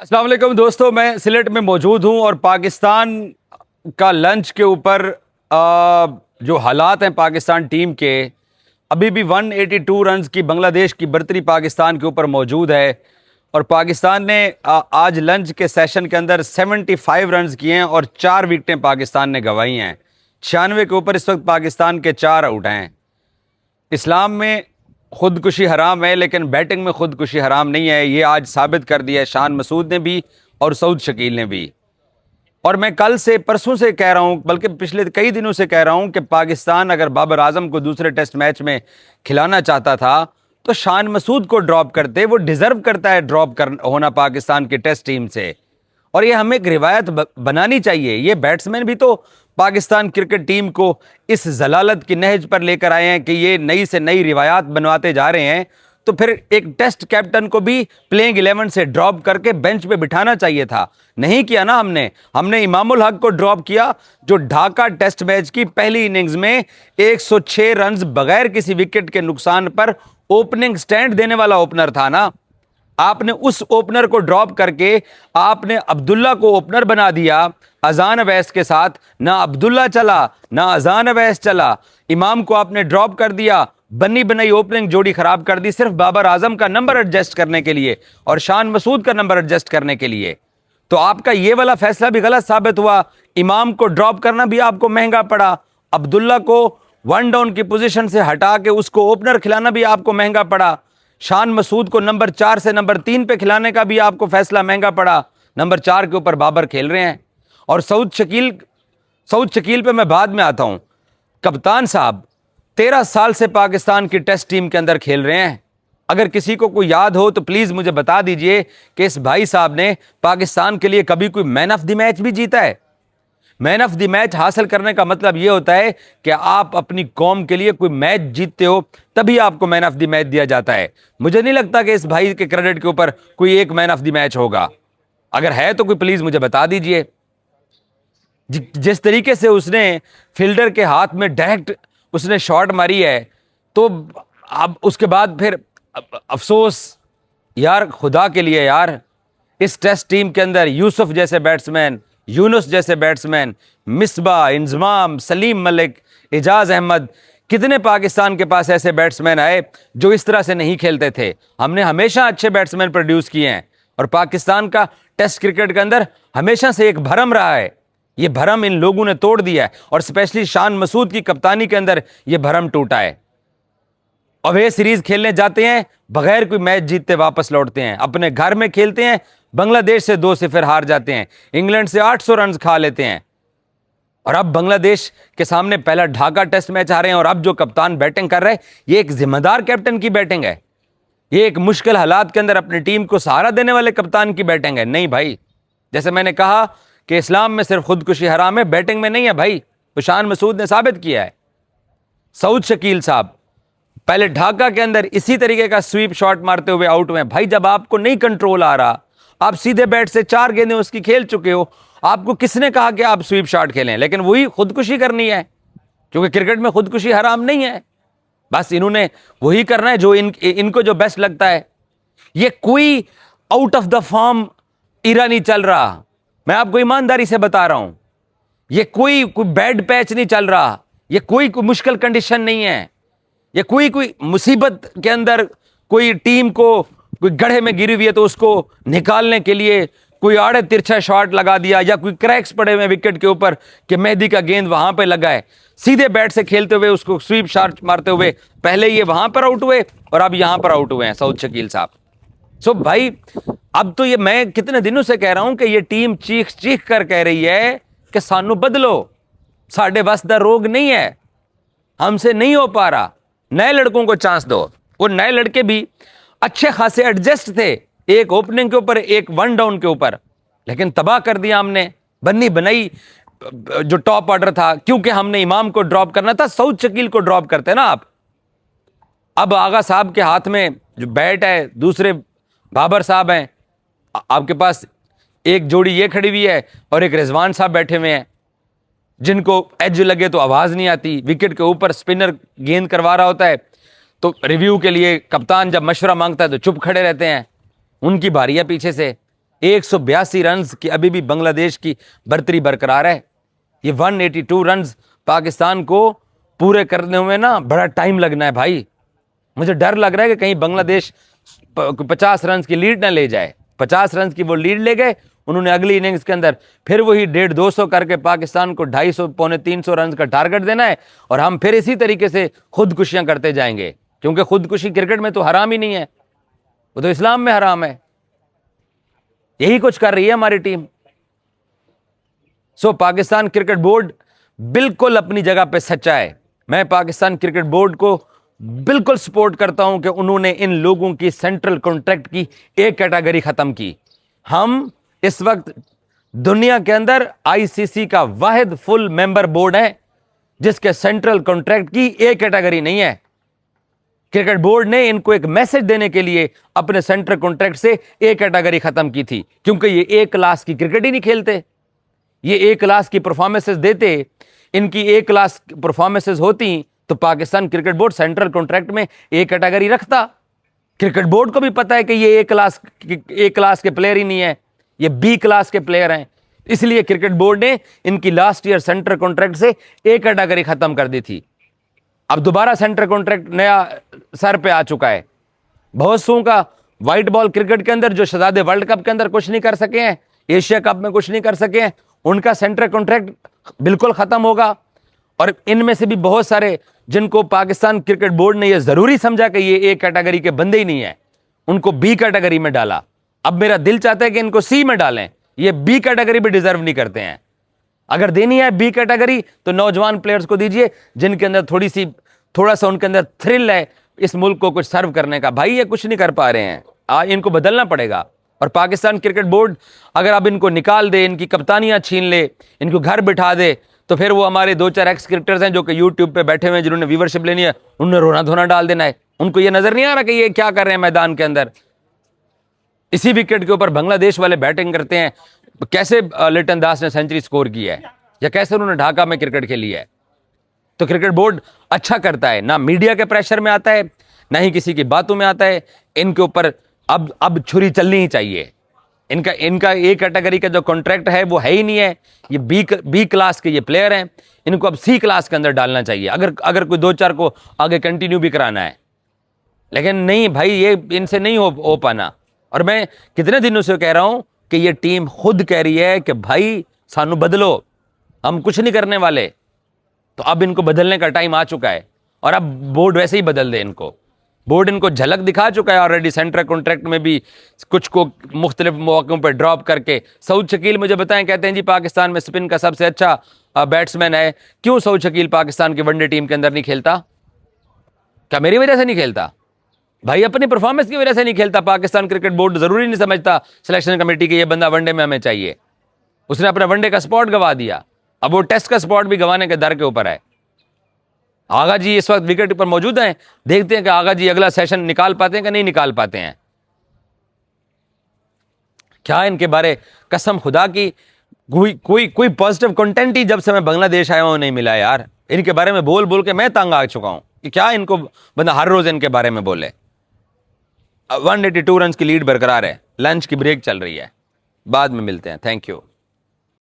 अस्सलाम वालेकुम दोस्तों, मैं सिलेट में मौजूद हूं और पाकिस्तान का लंच के ऊपर जो हालात हैं पाकिस्तान टीम के, अभी भी 182 रन्स की बांग्लादेश की बर्तरी पाकिस्तान के ऊपर मौजूद है। और पाकिस्तान ने आज लंच के सेशन के अंदर 75 रन्स किए हैं और 4 विकेटें पाकिस्तान ने गंवाई हैं। 96 के ऊपर इस वक्त पाकिस्तान के 4 आउट हैं। इस्लाम में खुदकुशी हराम है, लेकिन बैटिंग में खुदकुशी हराम नहीं है। ये आज साबित कर दिया है शान मसूद ने भी और सऊद शकील ने भी। और मैं कल से परसों से कह रहा हूं, बल्कि पिछले कई दिनों से कह रहा हूं कि पाकिस्तान अगर बाबर आजम को दूसरे टेस्ट मैच में खिलाना चाहता था तो शान मसूद को ड्रॉप करते। वो डिजर्व करता है ड्रॉप होना पाकिस्तान की टेस्ट टीम से, और ये हमें एक रिवायत बनानी चाहिए। ये बैट्समैन भी तो पाकिस्तान क्रिकेट टीम को इस जलालत की नहज पर लेकर आए हैं कि ये नई से नई रिवायात बनवाते जा रहे हैं, तो फिर एक टेस्ट कैप्टन को भी प्लेइंग 11 से ड्रॉप करके बेंच पे बिठाना चाहिए था। नहीं किया ना हमने इमामुल हक को ड्रॉप किया, जो ढाका टेस्ट मैच की पहली इनिंग्स में 106 रन्स बगैर किसी विकेट के नुकसान पर ओपनिंग स्टैंड देने वाला ओपनर था ना। आपने उस ओपनर को ड्रॉप करके आपने अब्दुल्ला को ओपनर बना दिया अजान अवैस के साथ। ना अब्दुल्ला चला ना अजान अवैस चला, इमाम को आपने ड्रॉप कर दिया, बनी बनाई ओपनिंग जोड़ी खराब कर दी सिर्फ बाबर आजम का नंबर एडजस्ट करने के लिए और शान मसूद का नंबर एडजस्ट करने के लिए। तो आपका ये वाला फैसला भी गलत साबित हुआ। इमाम को ड्रॉप करना भी आपको महंगा पड़ा, अब्दुल्ला को 1 डाउन की पोजीशन से हटा के उसको ओपनर खिलाना भी आपको महंगा पड़ा, शान मसूद को नंबर 4 से नंबर 3 पे खिलाने का भी आपको फैसला महंगा पड़ा। नंबर 4 के ऊपर बाबर खेल रहे हैं। और सऊद शकील पे मैं बाद में आता हूं। कप्तान साहब 13 साल से पाकिस्तान की टेस्ट टीम के अंदर खेल रहे हैं। अगर किसी को कोई याद हो तो प्लीज मुझे बता दीजिए कि इस भाई साहब ने पाकिस्तान के लिए कभी कोई मैन ऑफ द मैच भी जीता है। मैन ऑफ द मैच हासिल करने का मतलब यह होता है कि आप अपनी कौम के लिए कोई मैच जीतते हो, तभी आपको मैन ऑफ द मैच दिया जाता है। मुझे नहीं लगता कि इस भाई के क्रेडिट के ऊपर कोई एक मैन ऑफ द मैच होगा। अगर है तो कोई प्लीज मुझे बता दीजिए। जिस तरीके से उसने फील्डर के हाथ में डायरेक्ट उसने शॉट मारी है, तो अब उसके बाद फिर अफसोस यार, खुदा के लिए यार, इस टेस्ट टीम के अंदर यूसुफ जैसे बैट्समैन, यूनुस जैसे बैट्समैन, मिसबा, इंजमाम, सलीम मलिक, एजाज अहमद, कितने पाकिस्तान के पास ऐसे बैट्समैन आए जो इस तरह से नहीं खेलते थे। हमने हमेशा अच्छे बैट्समैन प्रोड्यूस किए हैं और पाकिस्तान का टेस्ट क्रिकेट के अंदर हमेशा से एक भरम रहा है। ये भरम इन लोगों ने तोड़ दिया है और स्पेशली शान मसूद की कप्तानी के अंदर ये भरम टूटा है। अवे सीरीज खेलने जाते हैं, बगैर कोई मैच जीतते वापस लौटते हैं, अपने घर में खेलते हैं, बांग्लादेश से 2-0 हार जाते हैं, इंग्लैंड से 800 रन खा लेते हैं, और अब बांग्लादेश के सामने पहला ढाका टेस्ट मैच आ रहे हैं। और अब जो कप्तान बैटिंग कर रहा है, ये एक जिम्मेदार कैप्टन की बैटिंग है। ये एक मुश्किल हालात के अंदर अपनी टीम को सहारा देने वाले कप्तान की बैटिंग है। नहीं भाई, जैसे मैंने कहा कि इस्लाम में सिर्फ खुदकुशी हराम है, बैटिंग में नहीं है भाई। तो शान मसूद ने साबित किया है। सऊद शकील साहब पहले ढाका के अंदर इसी तरीके का स्वीप शॉट मारते हुए आउट हुए। भाई जब आपको नहीं कंट्रोल आ रहा, आप सीधे बैट से 4 गेंदें उसकी खेल चुके हो, आपको किसने कहा कि आप स्वीप शॉट खेलें? लेकिन वही खुदकुशी करनी है, क्योंकि क्रिकेट में खुदकुशी हराम नहीं है। बस इन्होंने वही करना है जो इनको जो बेस्ट लगता है। ये कोई आउट ऑफ द फॉर्म इरा नहीं चल रहा, मैं आपको ईमानदारी से बता रहा हूं। ये कोई बैड पैच नहीं चल रहा, ये कोई मुश्किल कंडीशन नहीं है, ये कोई मुसीबत के अंदर कोई टीम को कोई गड्ढे में गिरी हुई है तो उसको निकालने के लिए कोई आड़े तिरछा शॉट लगा दिया, या कोई क्रैक्स पड़े हुए विकेट के ऊपर कि मेहदी का गेंद वहां पे लगा है। सीधे बैट से खेलते हुए उसको स्वीप शॉट मारते हुए पहले ये वहां पर आउट हुए और अब यहां पर आउट हुए हैं सऊद शकील साहब। सो भाई, अब तो ये मैं कितने दिनों से कह रहा हूं कि ये टीम चीख चीख कर कह रही है कि सानू बदलो, साढ़े बस दा रोग नहीं है, हमसे नहीं हो पा रहा, नए लड़कों को चांस दो। वो नए लड़के भी अच्छे खासे एडजस्ट थे, एक ओपनिंग के ऊपर, एक 1 डाउन के ऊपर, लेकिन तबाह कर दिया हमने। बन्नी बनाई जो टॉप ऑर्डर था, क्योंकि हमने इमाम को ड्रॉप करना था, सऊद शकील को ड्रॉप करते ना आप। अब आगा साहब के हाथ में जो बैट है, दूसरे बाबर साहब हैं, आपके पास एक जोड़ी ये खड़ी हुई है और एक रिजवान साहब बैठे हुए हैं, जिनको एज लगे तो आवाज नहीं आती। विकेट के ऊपर स्पिनर गेंद करवा रहा होता है तो रिव्यू के लिए कप्तान जब मशवरा मांगता है तो चुप खड़े रहते हैं। उनकी बारी है पीछे से। 182 रन की अभी भी बांग्लादेश की बर्तरी बरकरार है। ये 182 रन पाकिस्तान को पूरे करने में ना बड़ा टाइम लगना है भाई। मुझे डर लग रहा है कि कहीं बांग्लादेश 50 रन की लीड ना ले जाए। 50 रन की वो लीड ले गए, उन्होंने अगली इनिंग्स के अंदर फिर वही 150-200 करके पाकिस्तान को 250 पौने 300 रन का टारगेट देना है, और हम फिर इसी तरीके से खुदकुशियां करते जाएंगे, क्योंकि खुदकुशी क्रिकेट में तो हराम ही नहीं है, वो तो इस्लाम में हराम है। यही कुछ कर रही है हमारी टीम। पाकिस्तान क्रिकेट बोर्ड बिल्कुल अपनी जगह पे सच्चा है। मैं पाकिस्तान क्रिकेट बोर्ड को बिल्कुल सपोर्ट करता हूं कि उन्होंने इन लोगों की सेंट्रल कॉन्ट्रैक्ट की एक कैटेगरी खत्म की। हम इस वक्त दुनिया के अंदर आईसीसी का वाहिद फुल मेंबर बोर्ड है जिसके सेंट्रल कॉन्ट्रैक्ट की एक कैटेगरी नहीं है। क्रिकेट बोर्ड ने इनको एक मैसेज देने के लिए अपने सेंट्रल कॉन्ट्रैक्ट से एक कैटेगरी खत्म की थी, क्योंकि ये एक क्लास की क्रिकेट ही नहीं खेलते। ये एक क्लास की परफॉर्मेंसेस देते, इनकी एक क्लास परफॉर्मेंसेस होती तो Pakistan cricket board central contract में एक कैटेगरी रखता। क्रिकेट बोर्ड को भी पता है कि ये एक क्लास के प्लेयर ही नहीं है, ये बी क्लास के प्लेयर हैं। इसलिए क्रिकेट बोर्ड ने इनकी लास्ट ईयर सेंट्रल कॉन्ट्रैक्ट से एक कैटेगरी खत्म कर दी थी। अब दोबारा सेंट्रल कॉन्ट्रैक्ट नया सर पे आ चुका है। बहुत सौ का व्हाइट बॉल क्रिकेट के अंदर जो शहजादे वर्ल्ड कप के अंदर कुछ नहीं कर सके हैं, एशिया कप में कुछ नहीं कर सके हैं, उनका सेंट्रल कॉन्ट्रैक्ट बिल्कुल खत्म होगा। और इनमें से भी बहुत सारे जिनको पाकिस्तान क्रिकेट बोर्ड ने यह जरूरी समझा कि ये एक कैटेगरी के बंदे ही नहीं है, उनको बी कैटेगरी में डाला। अब मेरा दिल चाहता है कि इनको सी में डालें, ये बी कैटेगरी भी डिजर्व नहीं करते हैं। अगर देनी है बी कैटेगरी तो नौजवान प्लेयर्स को दीजिए जिनके अंदर थोड़ा सा उनके अंदर थ्रिल है इस मुल्क को कुछ सर्व करने का। भाई ये कुछ नहीं कर पा रहे हैं, इनको बदलना पड़ेगा। और पाकिस्तान क्रिकेट बोर्ड अगर अब इनको निकाल दे, इनकी कप्तानियां छीन ले, इनको घर बिठा दे, तो फिर वो हमारे 2-4 एक्स क्रिकेटर्स हैं जो कि यूट्यूब पे बैठे हुए हैं, जिन्होंने व्यूवरशिप लेनी है, उन्हें रोना धोना डाल देना है। उनको ये नजर नहीं आ रहा कि ये क्या कर रहे हैं मैदान के अंदर। इसी विकेट के ऊपर बांग्लादेश वाले बैटिंग करते हैं। कैसे लिटन दास ने सेंचुरी स्कोर की है, या कैसे उन्होंने ढाका में क्रिकेट खेली है। तो क्रिकेट बोर्ड अच्छा करता है, ना मीडिया के प्रेशर में आता है, ना ही किसी की बातों में आता है। इनके ऊपर अब छुरी चलनी ही चाहिए। इनका एक कैटेगरी का जो कॉन्ट्रैक्ट है वो है ही नहीं है। ये बी क्लास के ये प्लेयर हैं, इनको अब सी क्लास के अंदर डालना चाहिए अगर कोई 2-4 को आगे कंटिन्यू भी कराना है। लेकिन नहीं भाई, ये इनसे नहीं हो पाना। और मैं कितने दिनों से कह रहा हूं कि ये टीम खुद कह रही है कि भाई सानू बदलो, हम कुछ नहीं करने वाले। तो अब इनको बदलने का टाइम आ चुका है, और अब बोर्ड वैसे ही बदल दे इनको। बोर्ड इनको झलक दिखा चुका है ऑलरेडी, सेंट्रल कॉन्ट्रैक्ट में भी कुछ को मुख्तलिफ मौकों पर ड्रॉप करके। सऊद शकील मुझे बताएं, कहते हैं जी पाकिस्तान में स्पिन का सबसे अच्छा बैट्समैन है। क्यों सऊद शकील पाकिस्तान की वनडे टीम के अंदर नहीं खेलता? क्या मेरी वजह से नहीं खेलता? भाई अपनी परफॉर्मेंस की वजह से नहीं खेलता। पाकिस्तान क्रिकेट बोर्ड जरूरी नहीं समझता सिलेक्शन कमेटी के ये बंदा वनडे में हमें चाहिए। उसने अपना वनडे का स्पॉट गंवा दिया, अब वो टेस्ट का स्पॉट भी गंवाने के दर के ऊपर है। आगा जी इस वक्त विकेट पर मौजूद हैं, देखते हैं कि आगा जी अगला सेशन निकाल पाते हैं कि नहीं निकाल पाते हैं। क्या इनके बारे कसम खुदा की कोई पॉजिटिव कंटेंट ही जब से मैं बांग्लादेश आया हूं नहीं मिला यार। इनके बारे में बोल बोल के मैं तंग आ चुका हूं कि क्या इनको बंदा हर रोज इनके बारे में बोले। 182 रन की लीड बरकरार है, लंच की ब्रेक चल रही है, बाद में मिलते हैं। Thank you.